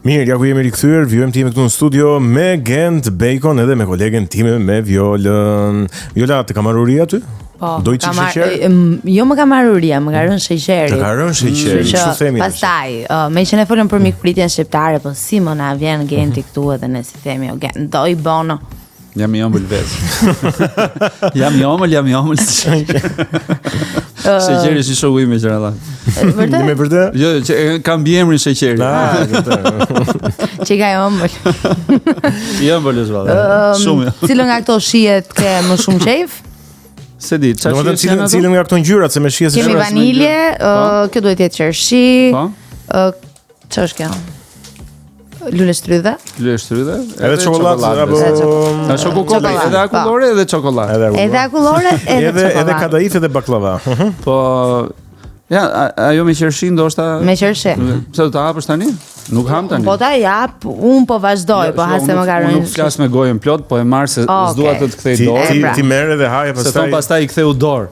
Mirë, ja ku jemi rikthyer, vjojmë time këtu në studio me Gent Bacon edhe me kolegen time me Violën. Viola, të ka marrë uri aty? Po. Do i çik sheqer? Jo më ka marrë uria, më ka rënë sheqeri. Të ka rënë sheqeri, çu themi. Pastaj, me që ne folëm për mikpritjen shqiptare, po si më na vjen Genti këtu edhe ne si themi, o Gent, do i bono. Jam i ëmbël vetë. Jam i ëmbël. Sheqeri si shoku im me qëra dha. Vërtet? Me vërtet? Jo, kam mbiemrin sheqeri. Që ka ëmbël. I ëmbël është valla. Shumë. Cilën nga këto shihet ke më shumë qejf? Se di, çfarë Do të cilën nga këto ngjyrat se me shihet se Kemi vanilje, kjo duhet të jetë qershi. Po. Ç'është kjo? Lule shtrydhe? Edhe çokoladë apo çokoladë, edhe akullore edhe çokoladë. Edhe akullore edhe çokoladë. Edhe kadaif edhe baklava. Po ja, ajo me qershi ndoshta. Me qershi. Pse do ta hapësh tani? Nuk ham tani. Po ta jap, un po vazhdoj, po ha se më ka rënë. Nuk flas me gojën plot, po e marr se s'dua të të kthej dorë. Ti merr edhe haje pastaj. Se thon pastaj I ktheu dorë.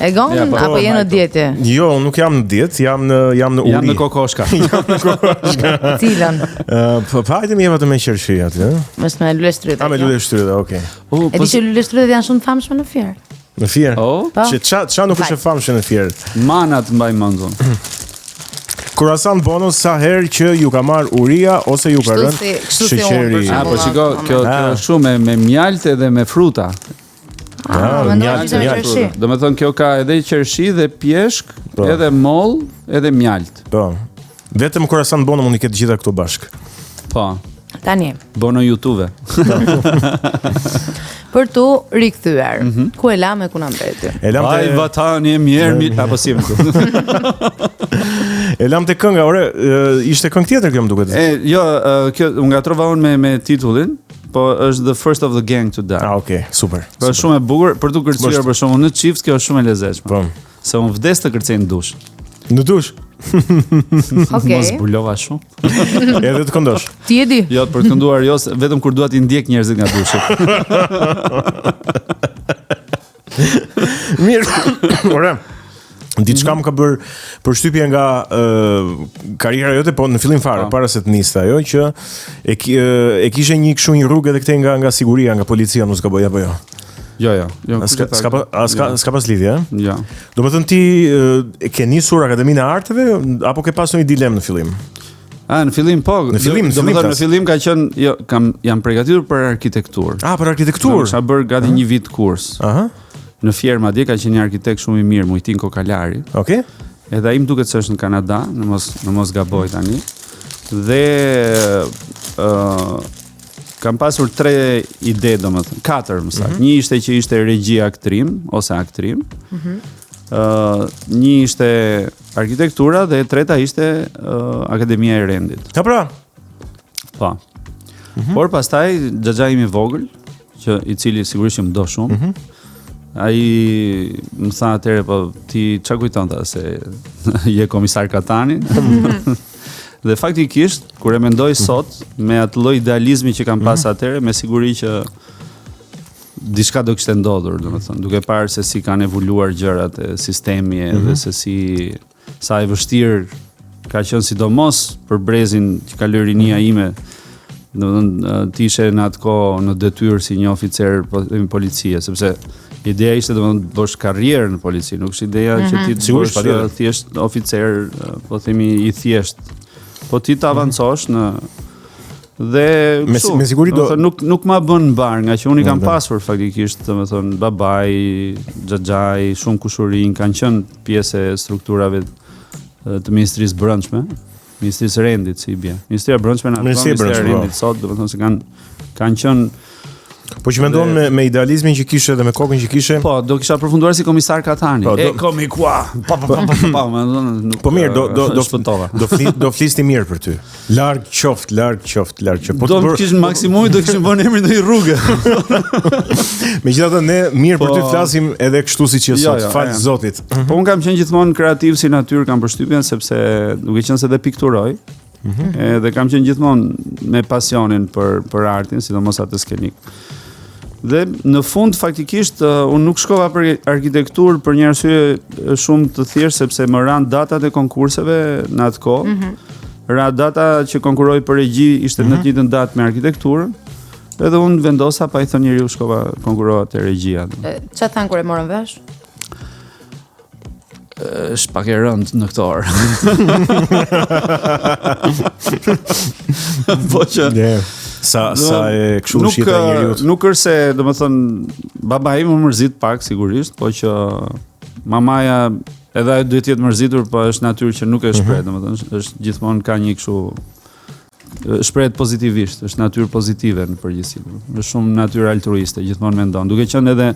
E gon apo je në dietë? Jo, nuk jam në dietë, jam në uri. Jam në kokoshka. Cilën? Po hajde më vetëm me qershi aty, ëh. Mos me lule shtrydhe. Me lule shtrydhe, okay. E di që lule shtrydhe janë shumë të famshme në Fier. Në Fier? Po. Ç'a nuk është e famshme në Fier? Manat mbaj mendon. Kurasan bonus sa herë që ju ka marr uria ose ju ka rënë sheqeri. Po shiko, kjo shumë me mjalt edhe me fruta. Mjalt. Do me thënë kjo ka edhe qershi dhe pjeshk, edhe moll, edhe mjalt. Po. Vetëm kurasan bono mundi ketë gjitha këto bashk. Po. Tani. Bono YouTube. Për tu rikthyer. Ku e lam e ku na mbeti? Ai vatani e mirë, apo si më thon. E lam te kënga, ore, ishte këngë tjetër kjo më duket. Jo, kjo u ngatrova unë me titullin. Po është The First of the Gang to Die. Okay, super. Po është shumë e bukur për të kërcyer për shkakun në çift, kjo është shumë e lezetshme. Po. Se unë vdes të kërcej në dush. Në dush? Okej. Mos bulova shumë. Edhe të këndosh. Ti e di? Jo, për të kënduar jo, vetëm kur dua t'i ndjek njerëzit nga dushi. Mirë. Ore. Diçka më ka bërë përshtypje nga karriera jote, po në fillim fare, para se të niste ajo, që e kishe një kështu një rrugë edhe këtej nga siguria, nga policia, nuk s'ka bëj apo jo. Jo. S'ka pas lidhje, ëh? Jo. Domethënë ti ke nisur Akademinë e Arteve apo ke pasur një dilemë në fillim? Në fillim po. Domethënë në fillim ka qenë, jo, jam përgatitur për arkitekturë. Për arkitekturë. Kisha bërë gati një vit kurs. Aha. Në Fier madje ka qenë një arkitekt shumë i mirë, Mujtin Kokalari. Okej. Edhe ai më duket se është në Kanada, në mos gaboj tani. Dhe kam pasur 3 ide, domethënë, 4 më saktë. Një ishte që ishte regji aktrim ose aktrim. Një ishte arkitektura dhe e treta ishte Akademia e Rendit. Ta pra. Po. Por pastaj xhaxha im I vogël, I cili sigurisht që më do shumë. Ai më tha atëre, po ti ç'a kujton ta se je komisar Katani? Dhe faktikisht kur e mendoj sot me atë lloj idealizmi që kam pas atëre, me siguri që diçka do kishte ndodhur, domethënë, duke parë se si kanë evoluar gjërat e sistemi dhe se sa e vështirë ka qenë sidomos për brezin që ka lënë rinia ime. Domethënë ti ishe në atë kohë në detyrë si një oficer policie, sepse ideja ishte domethënë të bësh karrierë në polici, nuk është ideja që ti të bësh thjesht oficer, po themi I thjesht. Po ti të avancosh në dhe me siguri do nuk ma bën mbar, nga që unë I kam pasur faktikisht, domethënë babai, xhaxhai, shumë kushurin kanë qenë pjesë e strukturave të Ministrisë Brendshme, Ministrisë Rendit si I bie. Ministria Brendshme na Ministria Rendit sot, domethënë se kanë qenë. Po që mendon me idealizmin që kishe dhe me kokën që kishe. Po, do kisha përfunduar si komisar Katani. Komi qua. Po mirë, do flisni mirë për ty. Larg qoftë. Po do të kishim maksimumi, do kishim vënë emrin në një rrugë. Megjithatë ne mirë për ty flasim edhe kështu siç je sot. Fal Zotit. Po un kam qenë gjithmonë kreativ si natyrë, kam përshtypjen sepse duke qenë se dhe pikturoj. Dhe kam qenë gjithmonë me pasionin për artin, sidomos atë skenik. Dhe në fund faktikisht unë nuk shkova për arkitekturë për një arsye shumë të thjeshtë sepse më ran datat e konkurseve në atë kohë. Ra data që konkurroi për regji ishte në të njëjtën datë me arkitekturën. Edhe unë vendosa pa I thënë njeriu shkova konkurrova te regjia. Çfarë thanë kur e morën vesh? Është pak e rëndë në këtë orë. Po që sa e kështu shita njeriu. Nuk është se, domethënë, baba im më mërzit pak sigurisht, po që mamaja edhe ajo duhet të jetë mërzitur, po është natyrë që nuk e shpreh, domethënë, është gjithmonë ka një kështu shprehet pozitivisht, është natyrë pozitive në përgjithësi. Është shumë natyrë altruiste, gjithmonë mendon. Duke qenë edhe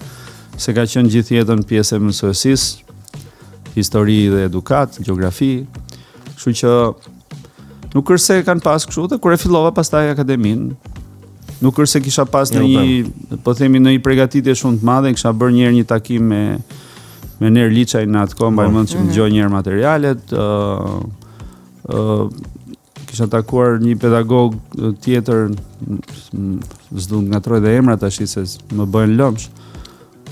se ka qenë gjithë jetën pjesë e mësuesisë, histori dhe edukat, gjeografi. Kështu që nuk është se kanë pas kështu, dhe kur e fillova pastaj akademinë, nuk është se kisha pas në një, po themi në një përgatitje shumë të madhe, kisha bërë një takim me Ner Liçaj në atë kohë, mbaj mend që më dëgjoi një herë materialet, kisha takuar një pedagog tjetër, s'du ngatroj dhe emrat tash se më bëhen lëmsh.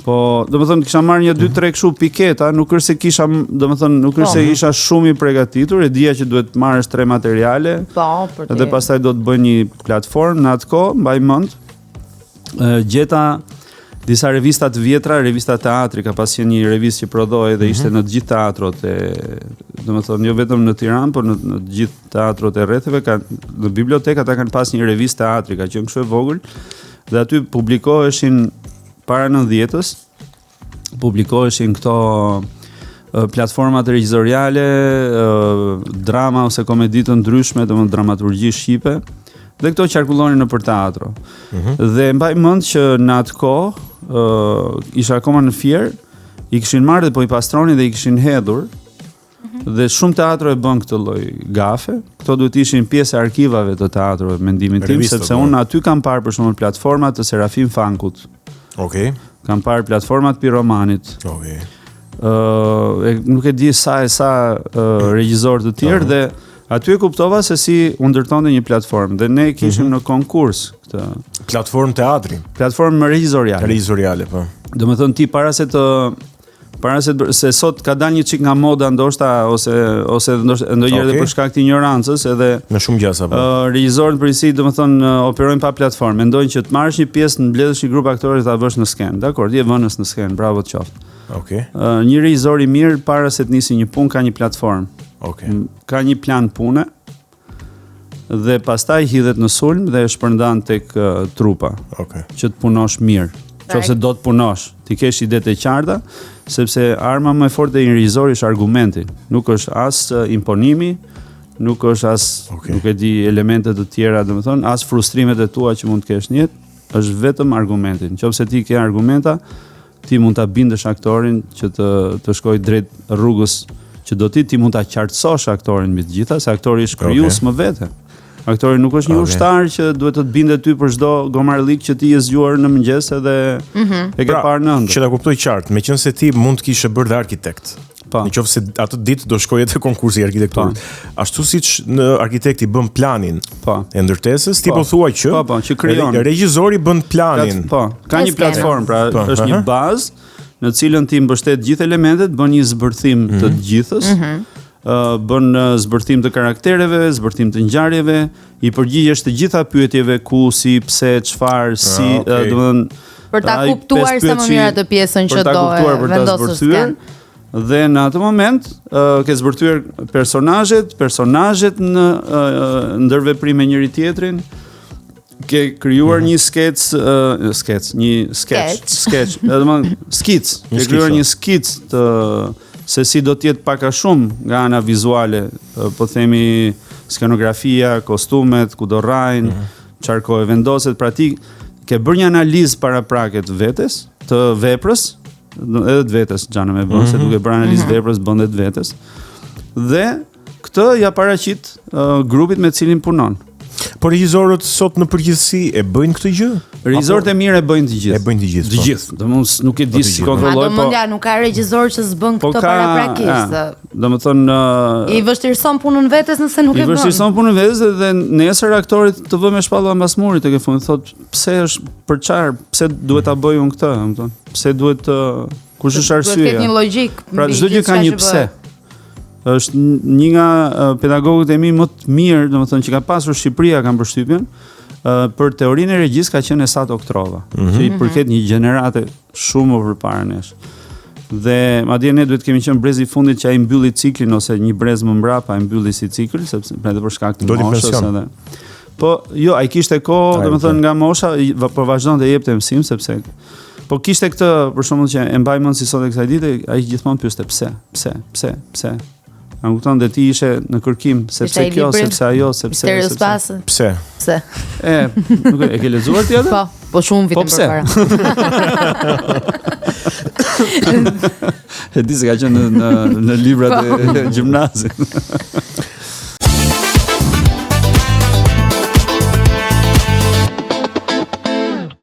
Po, domethënë kisha marrë një 2-3 kështu piketa, nuk është se kisha, domethënë nuk është se isha shumë I përgatitur, e dija që duhet të marrësh 3 materiale. Po, për Edhe pastaj do të bëj një platformë në atë kohë, mbaj mend. Gjeta disa revista të vjetra, revista teatri, ka pas qenë një revistë që prodhoi dhe ishte në të gjithë teatrot domethënë jo vetëm në Tiranë, por në të gjithë teatrot e rrethave, në biblioteka ata kanë pas një revistë teatri, ka qenë kështu e vogël, dhe aty publikoheshin para 90-s, publikoheshin këto platformat regjizoriale, drama ose komedi të ndryshme, domethënë dramaturgji shqipe. Dhe këto qarkullonin nëpër teatro. Dhe mbaj mend që në atë kohë isha akoma në Fier, I kishin marrë dhe po I pastronin dhe I kishin hedhur. Dhe shumë teatro e bën këtë lloj gafe. Këto duhet ishin pjesë e arkivave të teatrove, mendimin tim, sepse unë aty kam parë për shembull platformat të Serafim Fankut. Okej. Kam parë platformat Piromanit. Okej. Nuk e di sa regjizor të tjerë dhe aty e kuptova se si u ndërtonte një platformë dhe ne kishim në konkurs këtë platformë teatri. Platformë regjizoriale. Regjizoriale, po. Domethënë ti para se sot ka dalë një çik nga moda ndoshta ose ndonjëherë edhe për shkak të ignorancës edhe me shumë gjasa po. Regjizorët përgjithësi domethënë operojnë pa platformë, mendojnë që të marrësh një pjesë në mbledhësh një grup aktorë ta vësh në skenë. Dakor, ti e vënës në skenë, bravo të qoftë. Okej. Një regjizor I mirë para se të nisi një punë ka një platformë. Okej. Ka një plan pune dhe pastaj hidhet në sulm dhe e shpërndan tek trupa. Okej. Që të punosh mirë. Nëse do të punosh, ti kesh idetë e qarta, sepse arma më e fortë e një regjizori është argumenti. Nuk është as imponimi, nuk është as nuk e di elemente të tjera, domethënë, as frustrimet e tua që mund të kesh në jetë, është vetëm argumenti. Nëse ti ke argumenta, ti mund ta bindësh aktorin që të shkojë drejt rrugës që do ti mund ta qartësosh aktorin mbi të gjitha, se aktori është krijues më vete. Aktori nuk është një ushtar që duhet të të bindet ty për çdo gomarlik që ti je zgjuar në mëngjes edhe e ke parë në ëndër. Që ta kuptoj qartë, meqense ti mund të kishe bërë dhe arkitekt. Nëse atë ditë do shkoje te konkursi I arkitekturës. Ashtu siç në arkitekti bën planin e ndërtesës, ti po thuaj që që krijon. Regjizori bën planin. Ka një platformë, pra është një bazë në cilën ti mbështet gjithë elementet, bën një zbërthim të gjithës. Bën zbërthim të karaktereve, zbërthim të ngjarjeve, I përgjigjesh të gjitha pyetjeve ku, si, pse, çfarë, si, domethënë për ta kuptuar sa më mirë atë pjesën që do e vendosësh. Dhe në atë moment ke zbërthyer personazhet në ndërveprim me njëri tjetrin, ke krijuar një sketch, domethënë skic, ke krijuar një skic të se si do të jetë pak a shumë nga ana vizuale, po themi skenografia, kostumet, ku do rrajnë, çfarë kohë vendoset, pra ti ke bërë një analizë paraprake të vetes, të veprës, edhe të vetes xhanë më bën, se duke bërë analizë veprës bën edhe të vetes. Dhe këtë ja paraqit grupit me të cilin punon. Por regjizorët sot në përgjithësi e bëjnë këtë gjë? Rizort e mirë e bëjnë të gjithë. E bëjnë të gjithë. Të gjithë. Domethënë nuk e di si kontrolloj, po. Mendja nuk ka regjisor që s'bën këto paraprakisht. Domethënë i vështirëson punën vetes nëse nuk e bën. I vështirëson punën vetes dhe nesër aktorit të vë me shpallë mbas murit tek e fundit thot pse është për çfarë, pse duhet ta bëj unë këtë, domethënë. Pse duhet kush është arsyeja? Duhet një logjik. Pra çdo gjë ka një pse. Është një nga pedagogët e mi më të mirë, domethënë që ka pasur Shqipëria, kanë përshtypjen. Për teorinë e regjisë ka qenë Sato Oktrova, që i përket një gjenerate shumë më përpara nesh. Dhe madje ne duhet kemi qenë brezi i fundit që ai mbylli ciklin ose një brez më mbrapa ai mbylli si cikël, sepse për shkak të moshës edhe. Po jo, ai kishte kohë, domethënë nga mosha, po vazhdonte të jepte mësim sepse po kishte këtë, për shembull që e mbaj mend si sot e kësaj dite, ai gjithmonë pyeste pse. A kupton dhe ti ishe në kërkim sepse kjo, sepse ajo, sepse. Pse? Nuk e ke lexuar ti atë? Po shumë vite përpara. E di se ka qenë në librat e gjimnazit.